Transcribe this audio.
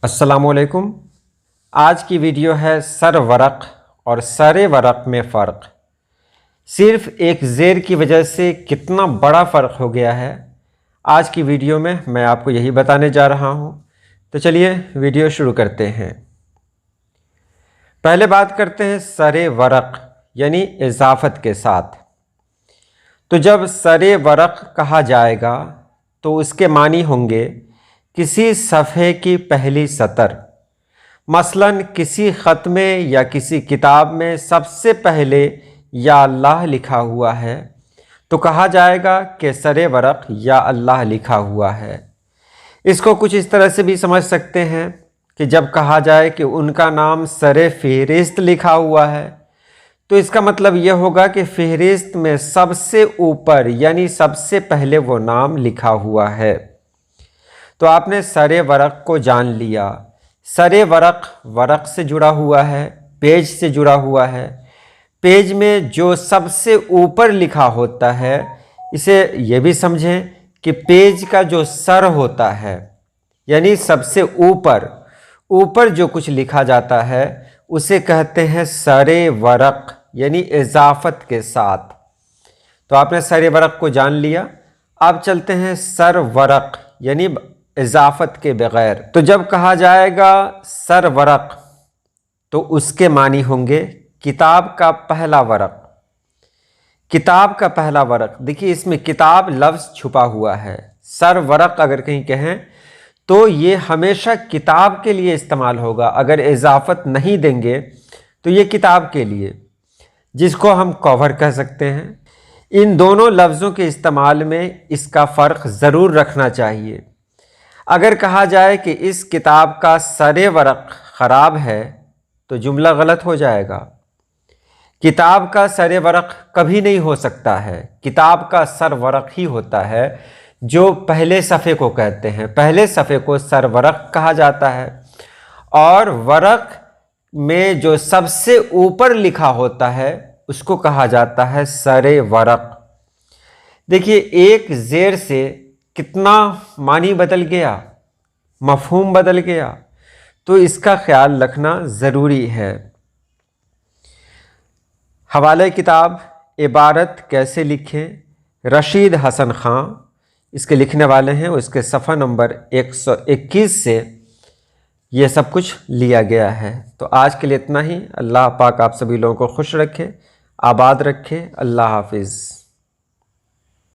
السلام علیکم۔ آج کی ویڈیو ہے سر ورق اور سر ورق میں فرق۔ صرف ایک زیر کی وجہ سے کتنا بڑا فرق ہو گیا ہے، آج کی ویڈیو میں میں آپ کو یہی بتانے جا رہا ہوں۔ تو چلیے ویڈیو شروع کرتے ہیں۔ پہلے بات کرتے ہیں سر ورق یعنی اضافت کے ساتھ۔ تو جب سر ورق کہا جائے گا تو اس کے معنی ہوں گے کسی صفحے کی پہلی سطر، مثلاً کسی خط میں یا کسی کتاب میں سب سے پہلے یا اللہ لکھا ہوا ہے تو کہا جائے گا کہ سر ورق یا اللہ لکھا ہوا ہے۔ اس کو کچھ اس طرح سے بھی سمجھ سکتے ہیں کہ جب کہا جائے کہ ان کا نام سر فہرست لکھا ہوا ہے تو اس کا مطلب یہ ہوگا کہ فہرست میں سب سے اوپر یعنی سب سے پہلے وہ نام لکھا ہوا ہے۔ تو آپ نے سر ورق کو جان لیا۔ سر ورق ورق سے جڑا ہوا ہے، پیج سے جڑا ہوا ہے۔ پیج میں جو سب سے اوپر لکھا ہوتا ہے، اسے یہ بھی سمجھیں کہ پیج کا جو سر ہوتا ہے یعنی سب سے اوپر جو کچھ لکھا جاتا ہے اسے کہتے ہیں سر ورق یعنی اضافت کے ساتھ۔ تو آپ نے سر ورق کو جان لیا۔ اب چلتے ہیں سر ورق یعنی اضافت کے بغیر۔ تو جب کہا جائے گا سر ورق تو اس کے معنی ہوں گے کتاب کا پہلا ورق۔ کتاب کا پہلا ورق، دیکھیے اس میں کتاب لفظ چھپا ہوا ہے۔ سر ورق اگر کہیں کہیں تو یہ ہمیشہ کتاب کے لیے استعمال ہوگا۔ اگر اضافت نہیں دیں گے تو یہ کتاب کے لیے، جس کو ہم کور کہہ سکتے ہیں۔ ان دونوں لفظوں کے استعمال میں اس کا فرق ضرور رکھنا چاہیے۔ اگر کہا جائے کہ اس کتاب کا سر ورق خراب ہے تو جملہ غلط ہو جائے گا۔ کتاب کا سر ورق کبھی نہیں ہو سکتا ہے۔ کتاب کا سر ورق ہی ہوتا ہے جو پہلے صفحے کو کہتے ہیں۔ پہلے صفحے کو سر ورق کہا جاتا ہے، اور ورق میں جو سب سے اوپر لکھا ہوتا ہے اس کو کہا جاتا ہے سر ورق۔ دیکھیے ایک زیر سے کتنا معنی بدل گیا، مفہوم بدل گیا، تو اس کا خیال رکھنا ضروری ہے۔ حوالہ کتاب عبارت کیسے لکھیں، رشید حسن خان اس کے لکھنے والے ہیں، اس کے صفحہ نمبر 121 سے یہ سب کچھ لیا گیا ہے۔ تو آج کے لیے اتنا ہی۔ اللہ پاک آپ سبھی لوگوں کو خوش رکھے، آباد رکھے۔ اللہ حافظ۔